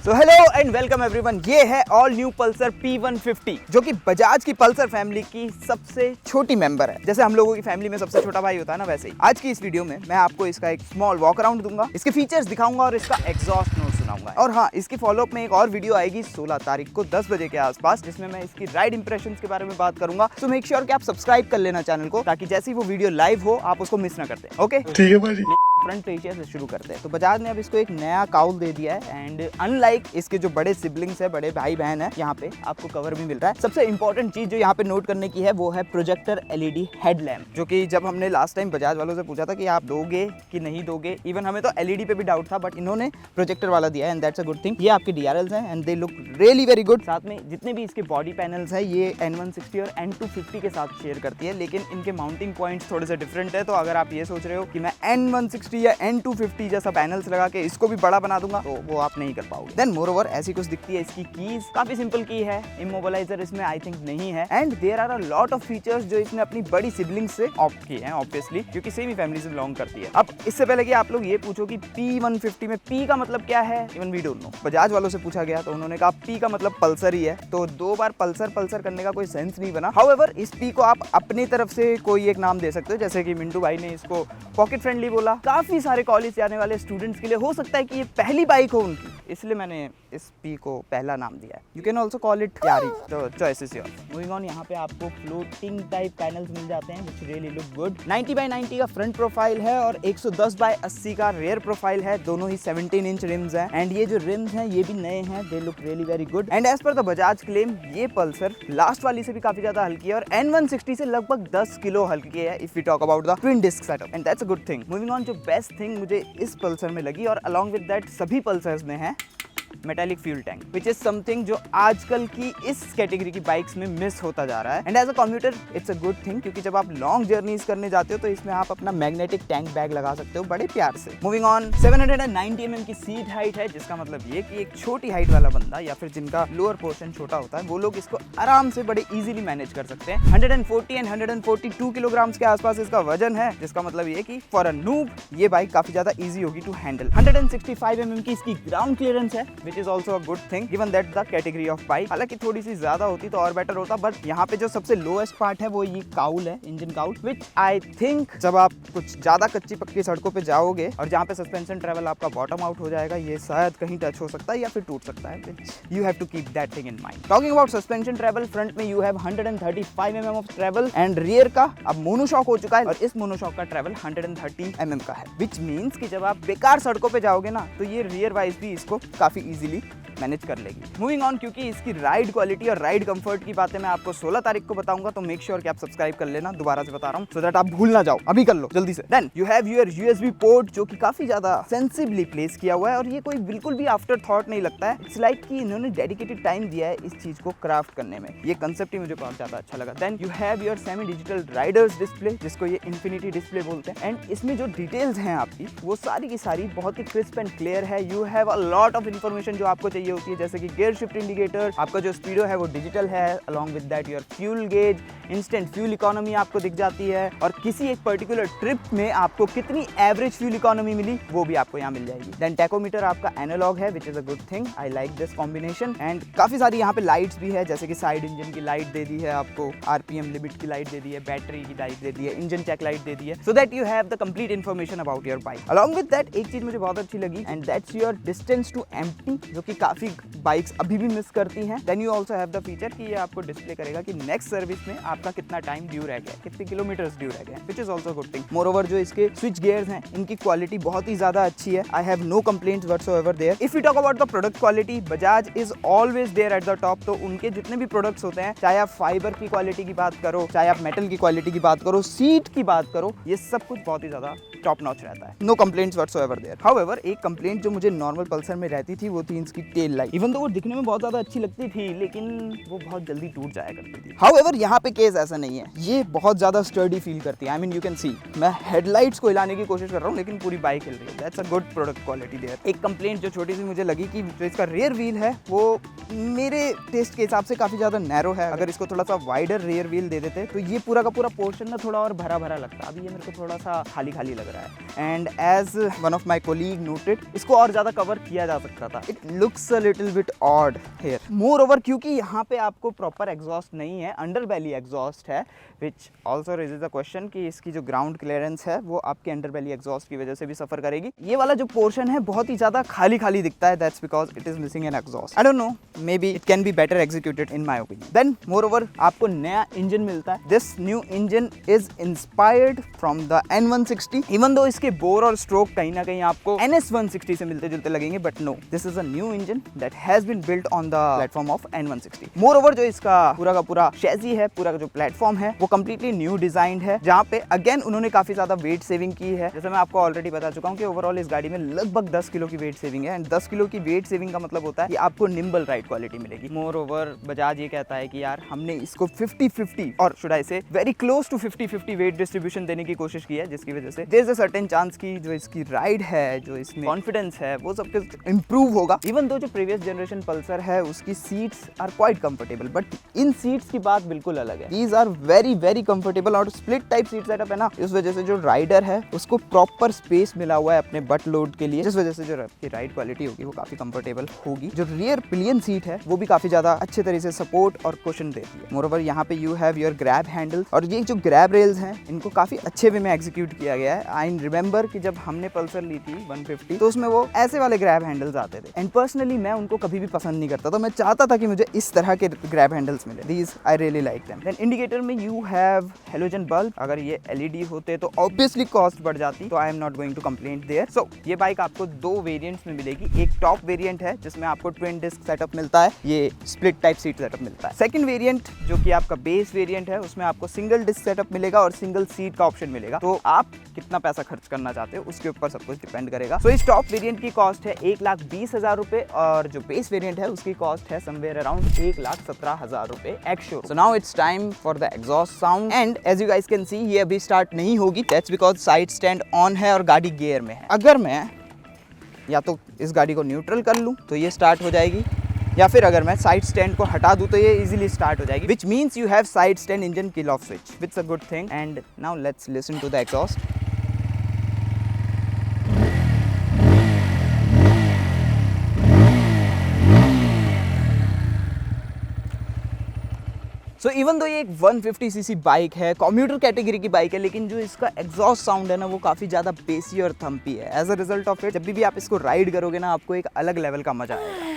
So hello and welcome everyone, ये है all new Pulsar P150 जो कि बजाज की पल्सर फैमिली की सबसे छोटी मेंबर है। जैसे हम लोगों की फैमिली में सबसे छोटा भाई होता है ना, वैसे ही आज की इस वीडियो में मैं आपको इसका एक स्मॉल वॉक अराउंड दूंगा, इसके फीचर्स दिखाऊंगा और इसका एग्जॉस्ट नोट सुनाऊंगा। और हाँ, इसकी फॉलोअप में एक और वीडियो आएगी 16 तारीख को 10 बजे के आसपास, जिसमें मैं इसकी राइड इंप्रेशंस के बारे में बात करूंगा। सो मेक श्योर कि आप सब्सक्राइब कर लेना चैनल को, ताकि जैसी वो वीडियो लाइव हो आप उसको मिस ना करते। ओके, ठीक है भाई। फ्रंट एशिया से शुरू करते हैं। तो बजाज ने अब इसको एक नया काउल दे दिया है एंड अनलाइक इसके जो बड़े सिबलिंग्स है, बड़े भाई बहन है, यहाँ पे आपको कवर भी मिल रहा है। सबसे इंपॉर्टेंट चीज जो यहाँ पे नोट करने की है वो है प्रोजेक्टर एलईडी हेडलैम्प, जो कि जब हमने लास्ट टाइम बजाज वालों से पूछा था कि आप दोगे कि नहीं दोगे, इवन हमें तो एलईडी पे भी डाउट था, बट इन्होंने प्रोजेक्टर वाला दिया है and that's a good thing. ये आपके DRLs हैं and they look really very good. साथ में जितने भी इसके बॉडी पैनल्स है ये N160 और N250 के साथ शेयर करती है, लेकिन इनके माउंटिंग पॉइंट्स थोड़े से डिफरेंट है। तो अगर आप ये सोच रहे हो कि मैं N160 या N250 जैसा पैनल्स लगा के इसको भी बड़ा बना दूंगा, तो वो आप नहीं कर पाओगे। देन मोर ओवर ऐसी कुछ दिखती है इसकी कीज, काफी सिंपल की है, इमोबिलाइजर इसमें आई थिंक नहीं है and there are a lot of features जो इसने अपनी बड़ी सिबलिंग्स से ऑप्ट किए हैं, ऑब्वियसली क्योंकि सेम ही फैमिली से बिलोंग करती है। अब इससे पहले कि आप लोग ये पूछो कि P150 में P का मतलब क्या है, even we don't know. Bajaj वालों से पूछा गया तो उन्होंने कहा P का मतलब पल्सर ही है, तो दो बार पल्सर करने का कोई सेंस नहीं बना। हाउएवर इस P को आप अपनी तरफ से कोई एक नाम दे सकते हो, जैसे कि मिंटू भाई ने इसको पॉकेट फ्रेंडली बोला। काफी सारे कॉलेज जाने वाले स्टूडेंट्स के लिए हो सकता है कि ये पहली बाइक हो उनकी, इसलिए मैंने इस P को पहला नाम दिया है। You can also call it यारी, तो choice is your. Moving on, यहाँ पे आपको फ्लोटिंग टाइप पैनल्स मिल जाते हैं व्हिच रियली लुक गुड। 90/90 का फ्रंट प्रोफाइल है और 110/80 का रेयर प्रोफाइल है। दोनों ही 17 इंच रिम्स हैं एंड ये जो रिम्स हैं ये भी नए हैं, they look really very good. And as per the Bajaj claim ये पल्सर लास्ट वाली से भी काफी ज्यादा हल्की है और N160 से लगभग 10 किलो हल्की है if we talk about the twin disc setup, and that's a good thing. Moving on, जो बेस्ट थिंग मुझे इस पल्सर में लगी और अलॉन्ग विद दैट सभी पल्सर्स में है metallic fuel tank, which is something जो आजकल की इस कैटेगरी की बाइक्स में मिस होता जा रहा है। And as a commuter it's a good thing, क्योंकि जब आप लॉन्ग जर्नीज करने जाते हो तो इसमें आप अपना मैग्नेटिक टैंक बैग लगा सकते हो बड़े प्यार से। मूविंग ऑन, 790 mm की सीट हाइट है, जिसका मतलब ये कि एक छोटी हाइट वाला बंदा या फिर जिनका लोअर पोर्शन छोटा होता है वो लोग इसको आराम से बड़े इजीली मैनेज कर सकते हैं। 140 एंड 142 किलोग्राम के आसपास इसका वजन है, जिसका मतलब ये कि फॉर अ नूब ये बाइक काफी ज्यादा इजी होगी टू हैंडल। 165 mm की इसकी ग्राउंड क्लियरेंस है, which is also a good thing given that the category of bike. हालांकि थोड़ी सी ज्यादा होती तो और बेटर होता, बट यहाँ पे जो सबसे लोएस्ट पार्ट है वो ये काउल है, engine cowl, which I think जब आप कुछ ज्यादा कच्ची पक्की सड़कों पे जाओगे और जहाँ पे सस्पेंशन ट्रेवल आपका बॉटम आउट हो जाएगा, ये शायद कहीं टच हो सकता है या फिर टूट सकता है, you have to keep that thing in mind. Talking about suspension travel, front में you have 135 mm of travel and rear का अब मोनोशॉक हो चुका है और इस मोनोशॉक का ट्रेवल 130 mm का है, विच मीन्स कि जब आप बेकार सड़कों पे जाओगे ना तो ये रियर वाइज भी इसको काफी इजीली मैनेज कर लेगी। मूविंग ऑन, क्योंकि इसकी राइड क्वालिटी और राइड कंफर्ट की बातें मैं आपको 16 तारीख को बताऊंगा, तो मेक श्योर कि आप सब्सक्राइब कर लेना, दोबारा से बता रहा हूं, सो दैट आप भूल ना जाओ। अभी कर लो जल्दी से। Then you have your USB port, जो कि काफी ज्यादा सेंसिबली प्लेस किया हुआ है और ये कोई बिल्कुल भी आफ्टर थॉट नहीं लगता है। इट्स लाइक कि इन्होंने डेडिकेटेड टाइम दिया है इस चीज को क्राफ्ट करने में। ये कंसेप्ट ही मुझे बहुत ज्यादा अच्छा लगा। Then you have your semi digital riders display, जिसको ये इंफिनिटी डिस्प्ले बोलते हैं, एंड इसमें जो डिटेल्स हैं आपकी वो सारी की सारी बहुत ही क्रिस्प एंड क्लियर है। You have a lot of information जो आपको चाहिए होती है, जैसे कि गियर शिफ्ट इंडिकेटर, आपका जो स्पीडो है वो डिजिटल है, along with that your fuel gauge, instant fuel economy आपको दिख जाती है और किसी एक पर्टिकुलर ट्रिप में आपको कितनी एवरेज फ्यूल इकोनॉमी मिली वो भी आपको यहाँ मिल जाएगी। देन टैकोमीटर आपका एनालॉग है, which is a good thing, I like this combination. And काफी सारी यहाँ पे लाइट्स भी है, जैसे कि साइड इंजन की लाइट दे दी है आपको, RPM लिमिट की लाइट दे दी है, बैटरी की लाइट दे दी है, इंजन चेक लाइट दे दी है, so that you have the complete information about your bike. Along with that एक चीज मुझे बहुत अच्छी लगी and that's your distance to empty, जो कि काफी बाइक्स अभी भी मिस करती हैं। Then you also have the feature कि ये आपको डिस्प्ले करेगा कि नेक्स्ट सर्विस में आपका कितना टाइम ड्यू रह गया, कितने किलोमीटर्स ड्यू रह गए, which is also good thing. More over, जो इसके स्विच गियर्स हैं इनकी क्वालिटी बहुत ही ज्यादा अच्छी है। I have no complaints whatsoever there. If you talk about the product quality, Bajaj is always there at the top. तो उनके जितने भी प्रोडक्ट्स होते हैं, चाहे आप फाइबर की क्वालिटी की बात करो, चाहे आप मेटल की क्वालिटी की बात करो, सीट की बात करो, ये सब कुछ बहुत ही ज्यादा टॉप नॉच रहता है। No complaints whatsoever there. However एक कंप्लेंट जो मुझे नॉर्मल पल्सर में रहती थी वो थी इसकी टेल लाइट। इवन इवन तो वो दिखने में बहुत ज़्यादा अच्छी लगती थी, लेकिन वो बहुत जल्दी टूट जाया करती थी। हाउएवर यहाँ पे केस ऐसा नहीं है, ये बहुत ज़्यादा स्टर्डी फील करती है। I mean you can see, मैं हेडलाइट्स को हिलाने की कोशिश कर रहा हूँ लेकिन पूरी बाइक हिल रही है। That's a good product quality there. एक कंप्लेंट जो छोटी सी मुझे लगी कि जो इसका रियर व्हील है वो मेरे टेस्ट के हिसाब से काफ़ी ज़्यादा नैरो है। अगर इसको थोड़ा सा वाइडर रियर व्हील दे देते तो ये पूरा का पूरा पोर्शन ना थोड़ा और भरा भरा लगता। अभी ये मेरे को थोड़ा सा खाली खाली लग रहा है। And as one of my colleague noted, इसको और ज़्यादा कवर किया जा सकता था। It looks a little bit odd here. Moreover क्योंकि यहाँ पे आपको प्रॉपर एग्जॉस्ट नहीं है, अंडर बैली एग्जॉस्ट है, which also raises the question कि इसकी जो ग्राउंड क्लियरेंस है वो आपके अंडर बैली एग्जॉस्ट की वजह से भी सफर करेगी। ये वाला जो पोर्शन है बहुत ही ज़्यादा खाली खाली दिखता है। That's because it is missing an exhaust. I don't know, maybe it can be better executed in my opinion. Then moreover आपको नया इंजन मिलता है। This new engine is inspired from the N160। Even though इसके bore और stroke कहीं ना कहीं आपको NS160 से मिलते जुलते लगेंगे, but no, this is a new engine that has been built on the platform of N160। Moreover जो इसका पूरा का पूरा शैसी है, पूरा का जो प्लेटफॉर्म है वो कंप्लीटली न्यू डिजाइन है, जहाँ पे अगेन उन्होंने काफी ज्यादा वेट सेविंग की है। जैसे मैं आपको ऑलरेडी बता चुका हूँ कि ओवरऑल इस गाड़ी में लगभग 10 किलो की वेट सेविंग है। एंड 10 किलो की वेट सेविंग का मतलब होता है कि आपको निम्बल राइड क्वालिटी मिलेगी। मोर ओवर बजाज ये कहता है कि यार हमने इसको 50-50 और should I say very close to 50-50 weight distribution देने की कोशिश की है, जिसकी वजह से there is a certain chance की जो इसकी राइड है, जो इसमें कॉन्फिडेंस है, वो सब कुछ इंप्रूव होगा। इवन दो जो प्रीवियस जनरेशन पल्सर है उसकी seats are quite comfortable, but इन सीट्स की बात बिल्कुल अलग है। These are very very comfortable और स्प्लिट टाइप सीट सेटअप है ना, इस वजह से जो राइडर है उसको प्रॉपर स्पेस मिला हुआ है अपने बट लोड के लिए, जिस वजह से जो राइड क्वालिटी होगी वो काफी कंफर्टेबल होगी। जो रियर पिलियन सीट है वो भी काफी ज्यादा अच्छे तरीके से सपोर्ट और कुशन देती है। मोर ओवर यहाँ पे you have your grab handle, और ये जो ग्रैब रेल्स हैं इनको काफी अच्छे वे में एग्जीक्यूट किया गया है। आई रिमेंबर कि जब हमने पल्सर ली थी 150 तो उसमें वो ऐसे वाले ग्रैब हैंडल्स आते थे, एंड पर्सनली मैं उनको कभी भी पसंद नहीं करता, तो मैं चाहता था कि मुझे इस तरह के ग्रैब हैंडल्स मिले। These I really like them. Then indicator में यू हैव हेलोजन बल्ब। अगर ये LED होते तो ऑब्वियसली कॉस्ट बढ़ जाती, तो I am not going to complaint there. So ये बाइक आपको दो वेरिएंट्स में मिलेगी। एक टॉप वेरिएंट है जिसमें आपको ट्विन डिस्क सेटअप मिलता है, ये स्प्लिट टाइप सीट सेटअप मिलता है। सेकंड वेरिएंट जो कि आपका बेस वेरिएंट है उसमें आपको सिंगल डिस्क सेटअप मिलेगा और सिंगल सीट का ऑप्शन मिलेगा। तो आप कितना पैसा खर्च करना चाहते हो उसके ऊपर सब कुछ डिपेंड करेगा। सो इस टॉप वेरिएंट की कॉस्ट है 1,20,000 रुपए, और जो बेस वेरिएंट है उसकी कॉस्ट है समवेयर अराउंड 1,17,000 रुपए ex showroom. So now it's time for the exhaust sound, and as you guys can see ये अभी स्टार्ट नहीं होगी। That's because side stand on है और गाड़ी गियर में है। अगर मैं या तो इस गाड़ी को न्यूट्रल कर लूँ तो ये स्टार्ट हो जाएगी, या फिर अगर मैं साइड स्टैंड को हटा दूं तो ये इजीली स्टार्ट हो जाएगी, which means you have side stand engine kill off switch, which a good thing. And now let's listen to the exhaust. So even though ये एक 150cc बाइक है, कम्यूटर कैटेगरी की बाइक है, लेकिन जो इसका एग्जॉस्ट साउंड है ना वो काफ़ी ज़्यादा बेसी और थम्पी है। As a result of it जब भी आप इसको राइड करोगे ना आपको एक अलग लेवल का मजा आएगा।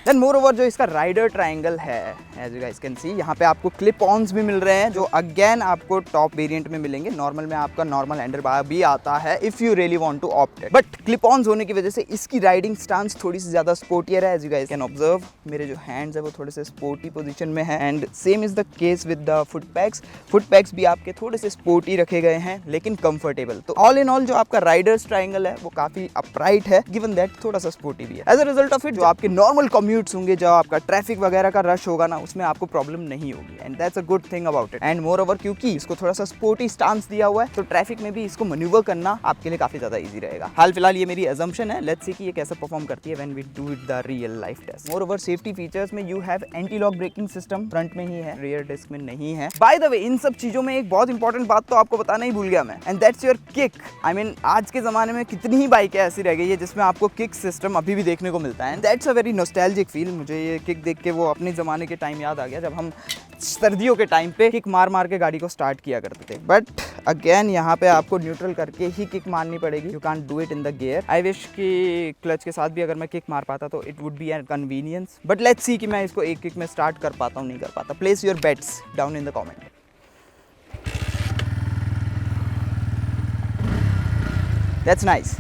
देन मोर ओवर जो इसका राइडर ट्रायंगल है, as you guys can see, यहाँ पे आपको क्लिप ऑन्स भी मिल रहे हैं जो अगेन आपको टॉप वेरिएंट में मिलेंगे। नॉर्मल में आपका नॉर्मल हैंडल बार भी आता है if you really want to opt it, but clip ons होने की वजह से इसकी राइडिंग स्टांस थोड़ी सी ज्यादा स्पोर्टियर है। As you guys can observe मेरे जो हैंड्स है वो थोड़े से स्पोर्टी पोजीशन में है, and same is the case with the foot PACS. Foot PACS भी आपके थोड़े से स्पोर्टी रखे गए हैं लेकिन कंफर्टेबल। तो ऑल इन ऑल जो आपका राइडर्स ट्रायंगल है वो काफी अपराइट है, गिवन दैट थोड़ा सा स्पोर्टी भी है। As a result of it जो आपके नॉर्मल कम्यूट्स होंगे, जो आपका ट्रैफिक वगैरह का रश होगा ना, उसमें आपको प्रॉब्लम नहीं होगी, and that's a good thing about it. And more over क्योंकि इसको थोड़ा सा स्पोर्टी स्टांस दिया हुआ है तो ट्रैफिक में भी इसको मैन्यूवर करना आपके लिए काफी ज्यादा इजी रहेगा। हाल फिलहाल ये मेरी अजम्पशन है, लेट्स सी कि ये कैसे परफॉर्म करती है when we do it the real life test. Moreover safety features में you have anti lock braking system, front में ही है, रियर डिस्क में नहीं है। बाय द वे इन सब चीजों में एक बहुत इंपॉर्टेंट बात तो आपको बताना ही भूल गया मैं, and that's your kick. I mean आज के जमाने में कितनी ही बाइकें ऐसी रह गई है जिसमें आपको किक सिस्टम अभी भी देखने को मिलता है, and that's a very nostalgic feel. मुझे ये किक देख के वो अपने ज़माने के टाइम याद आ गया जब हम सर्दियों के टाइम पे किक मार मार के गाड़ी को स्टार्ट किया करते थे। बट अगेन यहाँ पे आपको न्यूट्रल करके ही किक मारनी पड़ेगी, you can't do it in the gear. I wish कि क्लच के साथ भी अगर मैं किक मार पाता तो it would be an convenience, but let's see कि मैं इसको एक किक में स्टार्ट कर पाता हूँ नहीं कर पाता। Place your bets down in the comment. That's nice.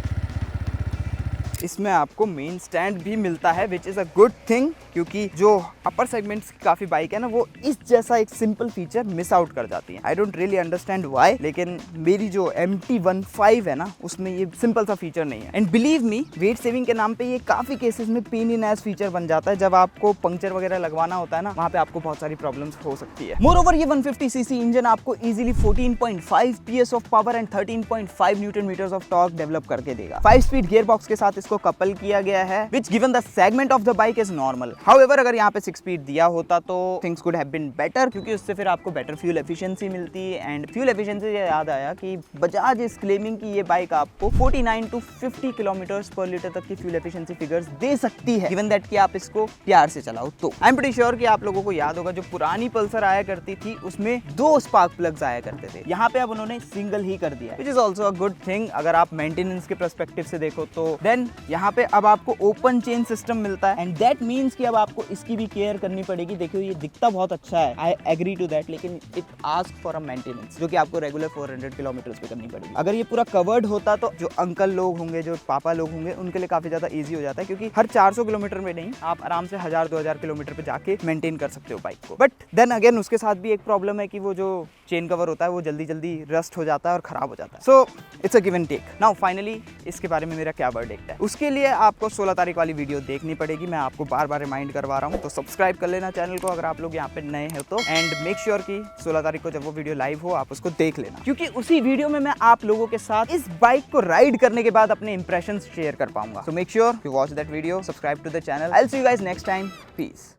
इसमें आपको मेन स्टैंड भी मिलता है, which is a good thing, क्योंकि जो अपर सेगमेंट्स की काफी बाइक है ना, वो इस जैसा एक सिंपल फीचर मिस आउट कर जाती है। I don't really understand why, लेकिन मेरी जो MT-15 है ना, उसमें ये सिंपल सा फीचर नहीं है। And believe me, weight saving के नाम पे ये काफी केसेस में पेन इन एस फीचर बन जाता है। जब आपको पंक्चर वगैरह लगवाना होता है ना, वहाँ पे आपको बहुत सारी प्रॉब्लम्स हो सकती है। मोरओवर ये 150cc इंजन आपको easily 14.5 PS of power and 13.5 newton meters of torque develop करके देगा। 5 स्पीड गियर बॉक्स के साथ इसको कपल किया गया है, which given the segment of the bike is normal. However अगर यहाँ पे 6 स्पीड दिया होता तो things could have been better, क्योंकि उससे फिर आपको बेटर फ्यूल एफिशिएंसी मिलती है। एंड फ्यूल एफिशिएंसी से याद आया कि बजाज इज क्लेमिंग कि ये बाइक आपको 49 to 50 किलोमीटर पर लीटर तक की फ्यूल एफिशिएंसी फिगर्स दे सकती है, गिवन दैट कि आप इसको प्यार से चलाओ तो। आई एम प्रीटी श्योर कि आप लोगों को याद होगा, जो पुरानी पल्सर आया करती थी उसमें 2 स्पार्क प्लग्स आया करते थे। यहाँ पे अब उन्होंने सिंगल ही कर दिया, which is also a good thing. अगर आप मेंटेनेंस के पर्सपेक्टिव से देखो तो देन यहाँ पे अब आपको ओपन चेन सिस्टम मिलता है, एंड दैट मीन्स कि अब आपको इसकी भी केयर करनी पड़ेगी। देखियो ये दिखता बहुत अच्छा है, आई एग्री टू दैट, लेकिन it ask for a maintenance जो कि आपको रेगुलर 400 किलोमीटर पे करनी पड़ेगी। अगर ये पूरा कवर्ड होता तो जो अंकल लोग होंगे, जो पापा लोग होंगे, उनके लिए काफी ज्यादा ईजी हो जाता है, क्योंकि हर 400 किलोमीटर में नहीं, आप आराम से 1000-2000 किलोमीटर पे जाके मेंटेन कर सकते हो बाइक को। बट देन अगेन उसके साथ भी एक प्रॉब्लम है कि वो जो चेन कवर होता है वो जल्दी जल्दी रस्ट हो जाता है और खराब हो जाता है। So it's a give and take. Now finally इसके बारे में मेरा क्या वर्डिक्ट है, उसके लिए आपको 16 तारीख वाली वीडियो देखनी पड़ेगी। मैं आपको बार बार रिमाइंड करवा रहा हूँ, तो सब्सक्राइब कर लेना चैनल को अगर आप लोग यहाँ पे नए हैं तो, एंड मेक श्योर कि 16 तारीख को जब वो वीडियो लाइव हो आप उसको देख लेना, क्योंकि उसी वीडियो में मैं आप लोगों के साथ इस बाइक को राइड करने के बाद अपने इंप्रेशंस शेयर कर पाऊंगा। So make sure you watch that video, subscribe to the channel. I will see you guys next time. Piece.